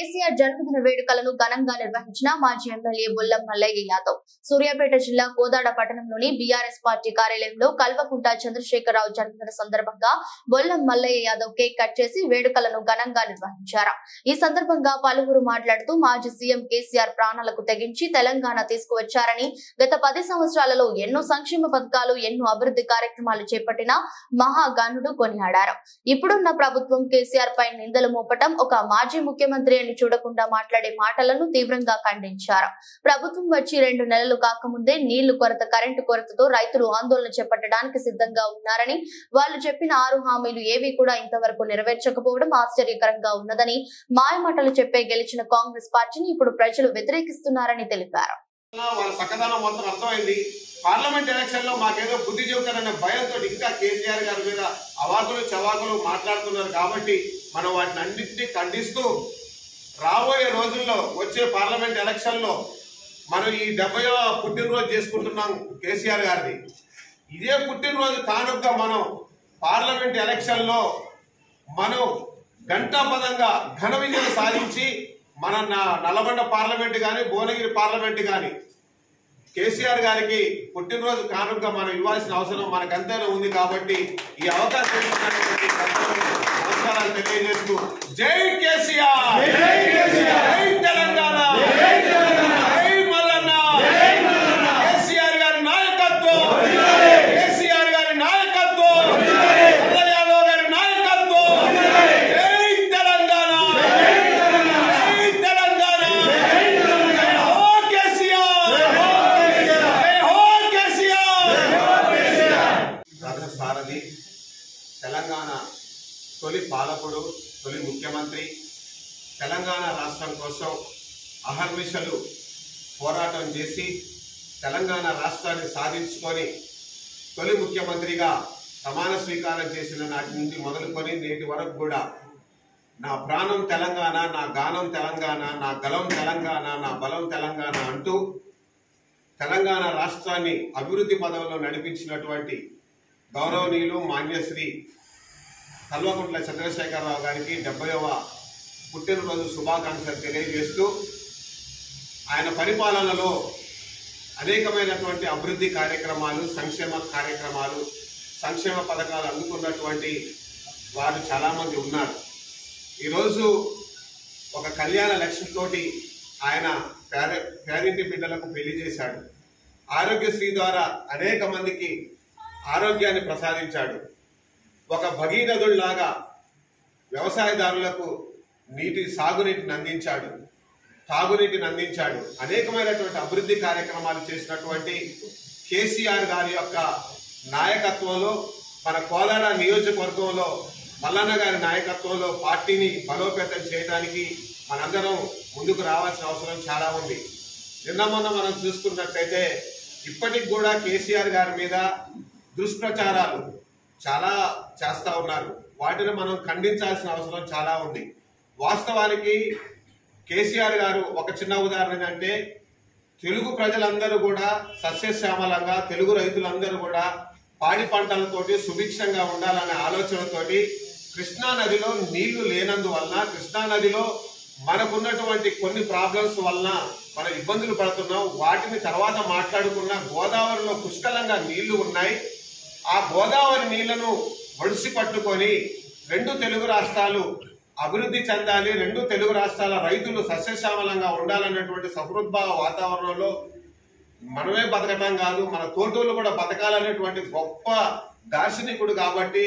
కేసీఆర్ జన్మదిన వేడుకలను ఘనంగా నిర్వహించిన మాజీ ఎమ్మెల్యే బొల్లం మల్లయ్య యాదవ్ సూర్యాపేట జిల్లా కోదాడ పట్టణంలోని బీఆర్ఎస్ పార్టీ కార్యాలయంలో కల్వకుంట చంద్రశేఖరరావు జన్మదిన సందర్భంగా బొల్లం మల్లయ్య యాదవ్ కేక్ కట్ చేసి వేడుకలను ఘనంగా నిర్వహించారు. ఈ సందర్భంగా పలువురు మాట్లాడుతూ మాజీ సీఎం కేసీఆర్ ప్రాణాలకు తెగించి తెలంగాణ తీసుకువచ్చారని, గత 10 సంవత్సరాలలో ఎన్నో సంక్షేమ పథకాలు, ఎన్నో అభివృద్ధి కార్యక్రమాలు చేపట్టిన మహాగణుడు కొనియాడారు. ఇప్పుడున్న ప్రభుత్వం కేసీఆర్ పై నిందలు మోపటం, ఒక మాజీ ముఖ్యమంత్రి అని చూడకుండా మాట్లాడే మాటలను తీవ్రంగా ఖండించారు. ప్రభుత్వం వచ్చి 2 నెలలు కాకముందే నీళ్లు కొరత, కరెంటు కొరతతో రైతులు ఆందోళన చేపట్టడానికి సిద్ధంగా ఉన్నారని, వాళ్ళు చెప్పిన 6 హామీలు ఏవి కూడా ఇంతవరకు నెరవేర్చకపోవడం ఆశ్చర్యకరంగా ఉన్నదని, మాయమాటలు చెప్పే గెలిచిన కాంగ్రెస్ పార్టీని ఇప్పుడు ప్రజలు వ్యతిరేకిస్తున్నారని తెలిపారు. పార్లమెంట్ ఎలక్షన్ లో మాకేదో బుద్ధి చెబుతారనే భయంతో ఇంకా కేసీఆర్ గారి మీద అవాకులు చవాకులు మాట్లాడుతున్నారు. కాబట్టి మనం వాటిని అన్నింటినీ ఖండిస్తూ రాబోయే రోజుల్లో వచ్చే పార్లమెంట్ ఎలక్షన్ లో మనం ఈ 70వ పుట్టినరోజు చేసుకుంటున్నాం కేసీఆర్ గారిది. ఇదే పుట్టినరోజు కానుక మనం పార్లమెంట్ ఎలక్షన్ లో మనం ఘంటాపదంగా ఘన విజయం సాధించి మన నల్లగొండ పార్లమెంట్ కానీ, భువనగిరి పార్లమెంట్ కానీ కేసీఆర్ గారికి పుట్టినరోజు కానుక మనం ఇవ్వాల్సిన అవసరం మనకంతేనే ఉంది. కాబట్టి ఈ అవకాశం నమస్కారాలు తెలియజేస్తూ జై కేసీఆర్, జై తెలంగాణ, జై మల్లన్న, కేసీఆర్ గారి నాయకత్వం, కేసీఆర్ గారి నాయకత్వం, మల్లయ్య యాదవ్ గారి నాయకత్వం, జై తెలంగాణ, జై తెలంగాణ, జై హో కేసీఆర్, జై హో కేసీఆర్. రథసారథి, తెలంగాణ తొలి పాలకుడు, తొలి ముఖ్యమంత్రి, తెలంగాణ రాష్ట్రం కోసం అహర్నిశలు పోరాటం చేసి తెలంగాణ రాష్ట్రాన్ని సాధించుకొని తొలి ముఖ్యమంత్రిగా ప్రమాణ స్వీకారం చేసిన నాటి నుండి మొదలుకొని నేటి వరకు కూడా నా ప్రాణం తెలంగాణ, నా గానం తెలంగాణ, నా గలం తెలంగాణ, నా బలం తెలంగాణ అంటూ తెలంగాణ రాష్ట్రాన్ని అభివృద్ధి పదంలో నడిపించినటువంటి గౌరవనీయులు మాన్యశ్రీ కల్వకుంట్ల చంద్రశేఖరరావు గారికి 70వ పుట్టినరోజు శుభాకాంక్షలు తెలియజేస్తూ ఆయన పరిపాలనలో అనేకమైనటువంటి అభివృద్ధి కార్యక్రమాలు, సంక్షేమ కార్యక్రమాలు, సంక్షేమ పథకాలు అందుకున్నటువంటి వారు చాలామంది ఉన్నారు. ఈరోజు ఒక కళ్యాణ లక్ష్యంతోటి ఆయన పేరింటి బిడ్డలకు పెళ్లి చేశాడు. ఆరోగ్యశ్రీ ద్వారా అనేక మందికి ఆరోగ్యాన్ని ప్రసాదించాడు. ఒక భగీరథుల్లాగా వ్యవసాయదారులకు సాగునీటిని అందించాడు, తాగునీటిని అందించాడు. అనేకమైనటువంటి అభివృద్ధి కార్యక్రమాలు చేసినటువంటి కేసీఆర్ గారి యొక్క నాయకత్వంలో మన కోలాడ నియోజకవర్గంలో మల్లన్న గారి నాయకత్వంలో పార్టీని బలోపేతం చేయడానికి మనందరం ముందుకు రావాల్సిన అవసరం చాలా ఉంది. నిన్న మొన్న మనం చూసుకున్నట్టయితే ఇప్పటికి కూడా కేసీఆర్ గారి మీద దుష్ప్రచారాలు చాలా చేస్తూ ఉన్నారు. వాటిని మనం ఖండించాల్సిన అవసరం చాలా ఉంది. వాస్తవానికి కేసీఆర్ గారు ఒక చిన్న ఉదాహరణ అంటే, తెలుగు ప్రజలందరూ కూడా సస్యశ్యామలంగా, తెలుగు రైతులందరూ కూడా పాడి పంటలతోటి సుభిక్షంగా ఉండాలనే ఆలోచనతోటి కృష్ణా నదిలో నీళ్లు లేనందువలన, కృష్ణా నదిలో మనకున్నటువంటి కొన్ని ప్రాబ్లమ్స్ వలన మనం ఇబ్బందులు పడుతున్నాం. వాటిని తర్వాత మాట్లాడుకున్న గోదావరిలో పుష్కలంగా నీళ్లు ఉన్నాయి. ఆ గోదావరి నీళ్లను ఒడిసి పట్టుకొని 2 తెలుగు రాష్ట్రాలు అభివృద్ధి చెందాలి, 2 తెలుగు రాష్ట్రాల రైతులు సస్యశ్యామలంగా ఉండాలన్నటువంటి సహృద్భావ వాతావరణంలో మనమే బతకటం కాదు, మన తోటోళ్ళు కూడా బతకాలనేటువంటి గొప్ప దార్శనికుడు. కాబట్టి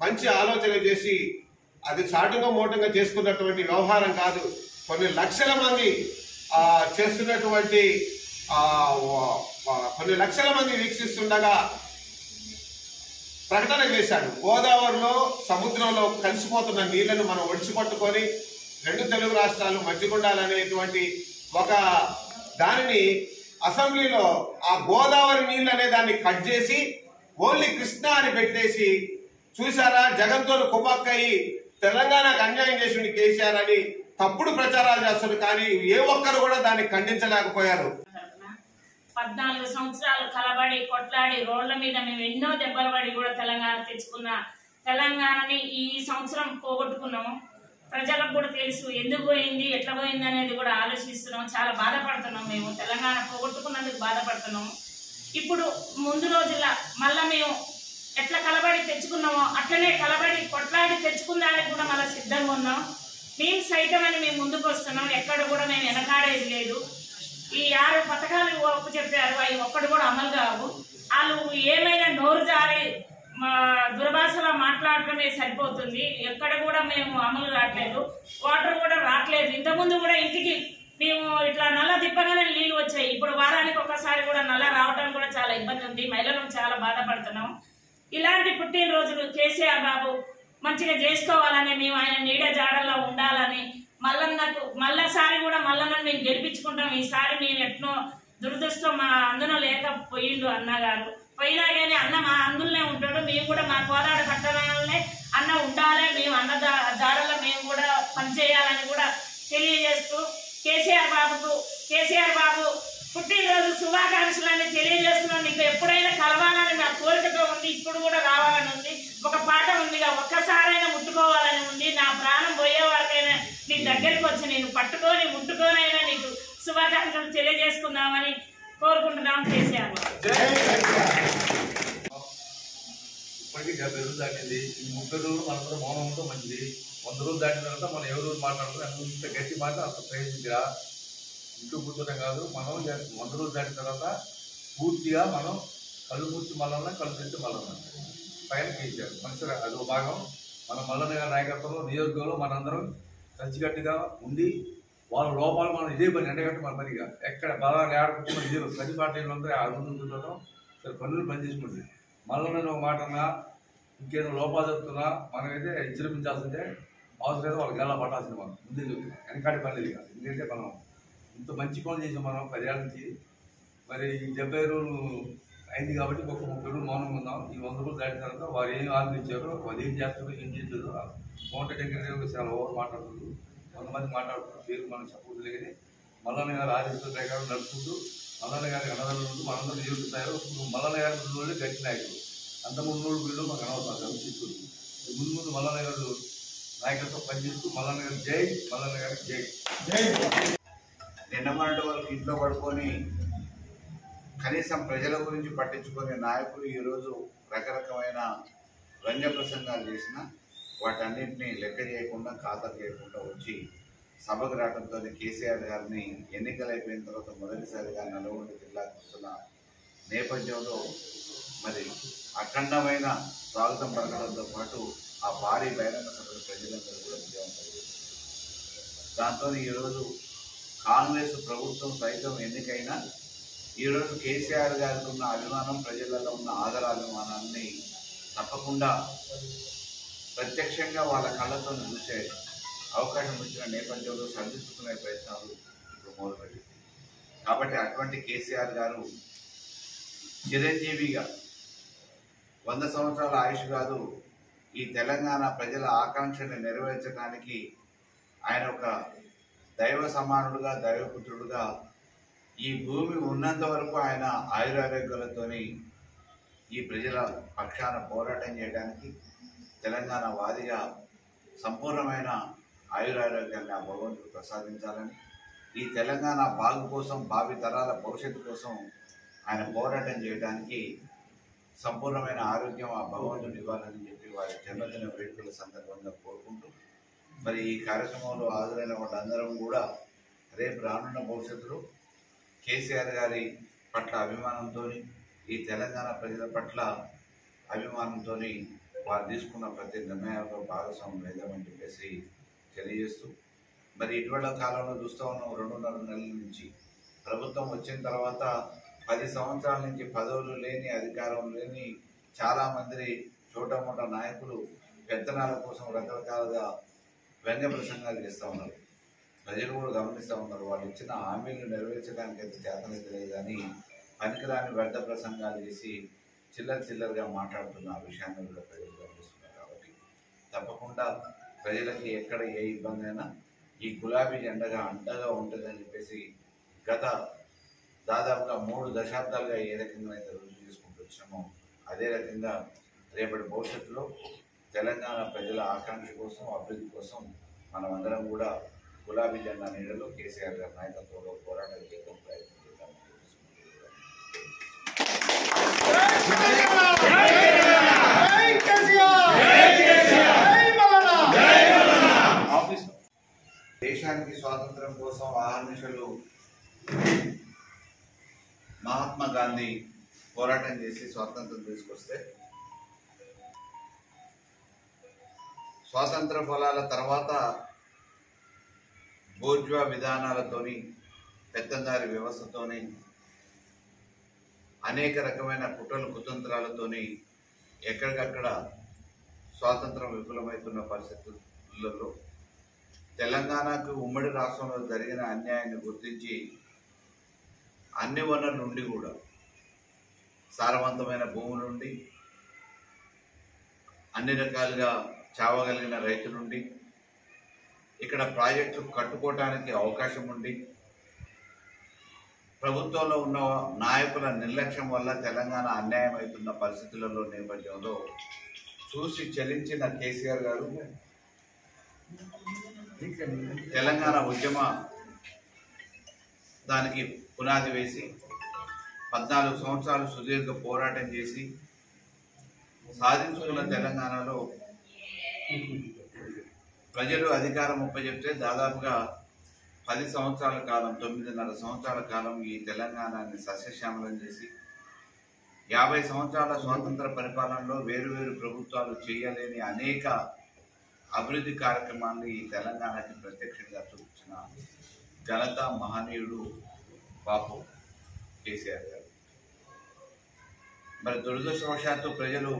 మంచి ఆలోచన చేసి అది చాటుగా మోటంగా చేసుకున్నటువంటి వ్యవహారం కాదు. కొన్ని లక్షల మంది చేస్తున్నటువంటి కొన్ని లక్షల మంది వీక్షిస్తుండగా ప్రకటన చేశాడు. గోదావరిలో, సముద్రంలో కలిసిపోతున్న నీళ్లను మనం ఒడిచిపట్టుకొని 2 తెలుగు రాష్ట్రాలు మధ్యగుండాలనేటువంటి ఒక దానిని అసెంబ్లీలో ఆ గోదావరి నీళ్ళు అనే దాన్ని కట్ చేసి ఓన్లీ కృష్ణా అని పెట్టేసి, చూసారా జగన్తో కుమ్మక్కయి తెలంగాణకు అన్యాయం చేసింది కేసీఆర్ అని తప్పుడు ప్రచారాలు చేస్తారు. కానీ ఏ ఒక్కరు కూడా దాన్ని ఖండించలేకపోయారు. 14 సంవత్సరాలు కలబడి కొట్లాడి రోడ్ల మీద మేము ఎన్నో దెబ్బలు పడి కూడా తెలంగాణ తెచ్చుకున్న తెలంగాణని ఈ సంవత్సరం పోగొట్టుకున్నాము. ప్రజలకు కూడా తెలుసు ఎందుకు పోయింది, ఎట్లా పోయింది అనేది కూడా ఆలోచిస్తున్నాం. చాలా బాధపడుతున్నాం. మేము తెలంగాణ పోగొట్టుకున్నందుకు బాధపడుతున్నాము. ఇప్పుడు ముందు రోజుల్లో మళ్ళీ మేము ఎట్లా కలబడి తెచ్చుకున్నామో అట్లనే కలబడి కొట్లాడి తెచ్చుకుందానికి కూడా మళ్ళీ సిద్ధంగా ఉన్నాం. మేము సైతమని మేము ముందుకు వస్తున్నాం. ఎక్కడ కూడా మేము వెనకాడేది లేదు. ఈ 6 పథకాలు ఒప్పు చెప్పారు, అవి ఒక్కడు కూడా అమలు కావు. వాళ్ళు ఏమైనా నోరు జారి దుర్భాషలో మాట్లాడటమే సరిపోతుంది. ఎక్కడ కూడా మేము అమలు రావట్లేదు. వాటర్ కూడా రావట్లేదు. ఇంతకుముందు కూడా ఇంటికి మేము ఇట్లా నల్ల తిప్పగానే నీళ్ళు వచ్చాయి. ఇప్పుడు వారానికి ఒకసారి కూడా నల్ల రావడం కూడా చాలా ఇబ్బంది ఉంది. మహిళలు చాలా బాధపడుతున్నాం. ఇలాంటి పుట్టినరోజులు కేసీఆర్ బాబు మంచిగా చేసుకోవాలని, మేము ఆయన నీడ జాడల్లో ఉండాలని, మళ్ళసారి కూడా మల్లన్నను మేము గెలిపించుకుంటాం. ఈసారి మేము ఎట్నో దురదృష్టం మా అందులో లేకపోయిండు అన్నగారు. పోయినా కానీ అన్న మా అందులోనే ఉంటాడు. మేము కూడా మా కోదాడ పట్టణాలనే అన్న ఉండాలి, మేము అన్న జాడలో మేము కూడా పనిచేయాలని కూడా తెలియజేస్తూ కేసీఆర్ బాబు పుట్టినరోజు శుభాకాంక్షలని తెలియజేస్తున్నాను. నీకు ఎప్పుడైనా కలవాలని నా కోరికతో ఉంది. ఇప్పుడు కూడా రావాలని ఉంది. ఒక పాట ఉంది, ఒక్కసారైనా ముట్టుకోవాలని ఉంది. నా ప్రాణం పోయే వరకైనా నీ దగ్గరికి వచ్చి నేను పట్టుకొని ముట్టుకోనైనా నీకు శుభాకాంక్షలు తెలియజేసుకుందామని కోరుకుంటున్నాం. కేసీఆర్ ఇప్పటికీ 70 రోజులు దాటింది. ఈ 30 రోజులు మనందరూ మౌనం ఉంటే మంచిది. 100 రోజులు దాటిన తర్వాత మనం ఎవరు మాట్లాడుతున్నాం అంత గట్టి మాట అంత ప్రయోజనంగా ఇంట్లో కూర్చోటం కాదు. మనం 100 రోజులు దాటిన తర్వాత పూర్తిగా మనం కళ్ళు మూర్చి మల్లన్న, కళ్ళు తెచ్చి మల్లన్న పైన కేసీఆర్ మనిషి అదో భాగం. మన మల్లన్న గారి నాయకత్వంలో నియోజకవర్గంలో మనందరం కలిసికట్టుగా ఉండి వాళ్ళ లోపాలు మనం ఇదే పని ఎండగట్టు మన పనిగా ఎక్కడ బలాలు ఆడుకుంటున్న ఇదే ప్రతి పార్టీలు అందరూ అభివృద్ధి కూర్చోవడం సరే పనులు పనిచేసుకుంటుంది. మల్లన్న ఒక మాట అన్నా ఇంకేదో లోపాలు చెప్తున్నా మనమైతే విజృంభించాల్సిందే. అవసరమైతే వాళ్ళకి గల్లా పట్టాల్సింది. మనం ముందే చెప్తున్నాం, వెనకాడి పని కాదు. ఎందుకంటే మనం ఇంత మంచి పనులు చేసాం మనం 10 ఏళ్ళ నుంచి. మరి ఈ 70 రోజులు అయింది కాబట్టి ఒక 30 రోజులు మౌనంగా ఉందాం. ఈ 100 రోజులు దాటిన తర్వాత వారు ఏం ఆలోచించారో, వాళ్ళు ఏం చేస్తారో, ఏం చేయలేదు మౌంట దగ్గర చాలా ఓవర్ మాట్లాడుతుంది. కొంతమంది మాట్లాడుతున్నారు, పేరు మనం చెప్పకూడదు. కానీ మల్లన్న గారు ఆదేశాల ప్రకారం నడుపుకుంటూ మల్లన్న గారికి అన్నదానం ఉంటూ మనందరూ నియోగిస్తారు. మల్లన్న గారి ముందు రోజులే గట్టి నాయకులు. అంత ముందు వీళ్ళు మాకు అనవసరం తీసుకుంది. ముందు మల్లన్న గారు నాయకత్వం పనిచేస్తూ మల్లన్న గారు జై, మల్లన్న గారికి జై. నిన్నమన్నటి వాళ్ళకి ఇంట్లో పడుకొని కనీసం ప్రజల గురించి పట్టించుకునే నాయకులు ఈరోజు రకరకమైన వ్యంగ్య ప్రసంగాలు చేసిన వాటన్నింటినీ లెక్క చేయకుండా, ఖాతా చేయకుండా వచ్చి సభకు రావడంతో కేసీఆర్ గారిని ఎన్నికలు అయిపోయిన తర్వాత మొదటిసారిగా నల్గొండ జిల్లాకు వస్తున్న నేపథ్యంలో మరి అఖండమైన స్వాగతం పలకడంతో పాటు ఆ భారీ బహిరంగ సభలు ప్రజలందరూ కూడా విజయవంతం చేశారు. దాంతో ఈరోజు కాంగ్రెస్ ప్రభుత్వం సైతం ఎన్నికైనా ఈరోజు కేసీఆర్ గారికి ఉన్న అభిమానం, ప్రజలలో ఉన్న ఆదరాభిమానాన్ని తప్పకుండా ప్రత్యక్షంగా వాళ్ళ కళ్ళతో చూసే అవకాశం వచ్చిన నేపథ్యంలో సరిదిద్దుకునే ప్రయత్నాలు ఇప్పుడు మొదలుపెట్టింది. కాబట్టి అటువంటి కేసీఆర్ గారు చిరంజీవిగా 100 సంవత్సరాల ఆయుష్ కాదు, ఈ తెలంగాణ ప్రజల ఆకాంక్షని నెరవేర్చడానికి ఆయన ఒక దైవ సమానుడుగా, దైవపుత్రుడుగా ఈ భూమి ఉన్నంత వరకు ఆయన ఆయురారోగ్యాలతోని ఈ ప్రజల పక్షాన పోరాటం చేయడానికి, తెలంగాణ వాదిగా సంపూర్ణమైన ఆయురారోగ్యాన్ని ఆ భగవంతుడు ప్రసాదించాలని, ఈ తెలంగాణ బాగు కోసం, భావి తరాల భవిష్యత్తు కోసం ఆయన పోరాటం చేయడానికి సంపూర్ణమైన ఆరోగ్యం ఆ భగవంతుడు ఇవ్వాలని చెప్పి వారి జన్మదిన వేడుకల సందర్భంగా కోరుకుంటూ, మరి ఈ కార్యక్రమంలో హాజరైన వాళ్ళందరం కూడా రేపు రానున్న భవిష్యత్తులో కేసీఆర్ గారి పట్ల అభిమానంతో, ఈ తెలంగాణ ప్రజల పట్ల అభిమానంతో వారు తీసుకున్న ప్రతి నిర్ణయాల్లో భాగస్వామ్యం లేదని చెప్పేసి తెలియజేస్తూ, మరి ఇటీవల కాలంలో చూస్తూ ఉన్నాం 2.5 నెలల నుంచి ప్రభుత్వం వచ్చిన తర్వాత 10 సంవత్సరాల నుంచి పదవులు లేని, అధికారం లేని చాలామంది చోటమోట నాయకులు పెత్తనాల కోసం రకరకాలుగా వ్యంగ్య ప్రసంగాలు చేస్తూ ఉన్నారు. ప్రజలు కూడా గమనిస్తూ ఉన్నారు. వాళ్ళు ఇచ్చిన హామీలు నెరవేర్చడానికి అయితే చేతనైతే లేదు కానీ పనికిరాని వ్యర్థ ప్రసంగాలు చేసి చిల్లరగా మాట్లాడుతున్న ఆ విషయాన్ని కూడా ప్రజలు గమనిస్తున్నారు. కాబట్టి తప్పకుండా ప్రజలకి ఎక్కడ ఏ ఇబ్బంది అయినా ఈ గులాబీ జెండగా అండగా ఉంటుందని చెప్పేసి గత దాదాపుగా 3 దశాబ్దాలుగా ఏ రకంగా అయితే రుజువు చేసుకుంటూ వచ్చినామో అదే రకంగా రేపటి భవిష్యత్తులో తెలంగాణ ప్రజల ఆకాంక్ష కోసం, అభివృద్ధి కోసం మనమందరం కూడా గులాబీ జెండా నీడలో కేసీఆర్ గారి నాయకత్వంలో పోరాటం చేద్దాం, ప్రయత్నం చేద్దాం. దేశానికి స్వాతంత్రం కోసం అహర్నిశలు మహాత్మా గాంధీ పోరాటం చేసి స్వాతంత్రం తీసుకొస్తే స్వాతంత్ర ఫలాల తర్వాత బోర్జ్వా విధానాలతోని పెత్తందారి వ్యవస్థతోని అనేక రకమైన కుట్రలు కుతంత్రాలతోని ఎక్కడికక్కడ స్వాతంత్రం విఫలమవుతున్న పరిస్థితులలో తెలంగాణకు ఉమ్మడి రాష్ట్రంలో జరిగిన అన్యాయాన్ని గుర్తించి అన్ని వనరుల నుండి కూడా సారవంతమైన భూముల నుండి అన్ని రకాలుగా చావగలిగిన రైతు నుండి ఇక్కడ ప్రాజెక్టులు కట్టుకోవటానికి అవకాశం ఉండి ప్రభుత్వంలో ఉన్న నాయకుల నిర్లక్ష్యం వల్ల తెలంగాణ అన్యాయం అవుతున్న పరిస్థితులలో నేపథ్యంలో చూసి చలించిన కేసీఆర్ గారు తెలంగాణ ఉద్యమ దానికి పునాది వేసి 14 సంవత్సరాలు సుదీర్ఘ పోరాటం చేసి సాధించుకున్న తెలంగాణలో ప్రజలు అధికారం ఒప్పజెప్తే దాదాపుగా 10 సంవత్సరాల కాలం 9.5 సంవత్సరాల కాలం ఈ తెలంగాణని సస్యశ్యామలం చేసి 50 సంవత్సరాల స్వాతంత్ర పరిపాలనలో వేరువేరు ప్రభుత్వాలు చేయలేని అనేక అభివృద్ధి కార్యక్రమాన్ని ఈ తెలంగాణకి ప్రత్యక్షంగా చూపించిన ఘనత మహనీయుడు బాపు కేసీఆర్ గారు. మరి దురదృష్టవశాత్తు ప్రజలు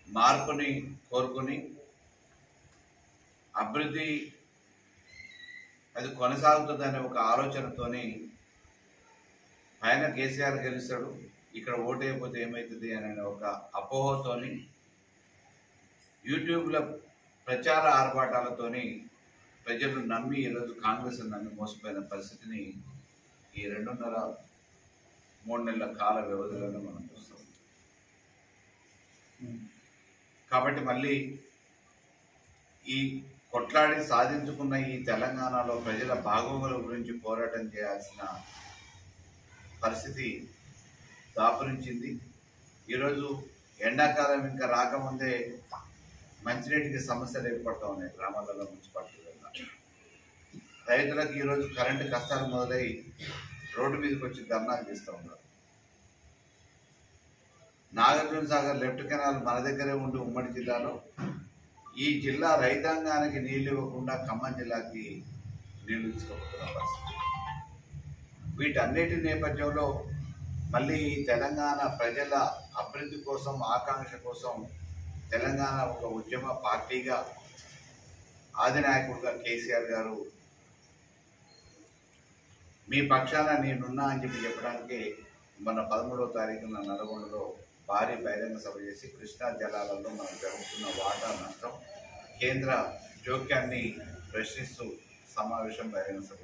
మార్పుని కోరుకుని అభివృద్ధి అది కొనసాగుతుందనే ఒక ఆలోచనతోని ఆయన కేసీఆర్ గెలుస్తాడు, ఇక్కడ ఓటు అయిపోతే ఏమవుతుంది అనే ఒక అపోహతోని యూట్యూబ్లో ప్రచార ఆర్భాటాలతోని ప్రజలు నమ్మి ఈరోజు కాంగ్రెస్ నమ్మి మోసపోయిన పరిస్థితిని ఈ 2.5-3 నెలల కాల వ్యవధిలోనే మనం చూస్తాం. కాబట్టి మళ్ళీ ఈ కొట్లాడి సాధించుకున్న ఈ తెలంగాణలో ప్రజల బాగోగుల గురించి పోరాటం చేయాల్సిన పరిస్థితి దాపురించింది. ఈరోజు ఎండాకాలం ఇంకా రాకముందే మంచినీటికి సమస్యలు ఏర్పడుతూ ఉన్నాయి గ్రామాలలో, మున్సిపాలిటీలలో. రైతులకు ఈరోజు కరెంటు కష్టాలు మొదలై రోడ్డు మీదకి వచ్చి ధర్నాలు చేస్తూ ఉన్నారు. నాగార్జున సాగర్ లెఫ్ట్ కెనాల్ మన దగ్గరే ఉండి ఉమ్మడి జిల్లాలో ఈ జిల్లా రైతాంగానికి నీళ్లు ఇవ్వకుండా ఖమ్మం జిల్లాకి నీళ్లు తీసుకుపోతున్న పరిస్థితి. వీటన్నిటి నేపథ్యంలో మళ్ళీ తెలంగాణ ప్రజల అభివృద్ధి కోసం, ఆకాంక్ష కోసం తెలంగాణ ఒక ఉద్యమ పార్టీగా ఆదినాయకుడుగా కేసీఆర్ గారు మీ పక్షాన నేనున్నా అని చెప్పడానికి మన 13వ తారీఖున నల్గొండలో భారీ బహిరంగ సభ చేసి కృష్ణా జలాలలో మనం జరుగుతున్న వాటా నష్టం, కేంద్ర జోక్యాన్ని ప్రశ్నిస్తూ సమావేశం బహిరంగ సభ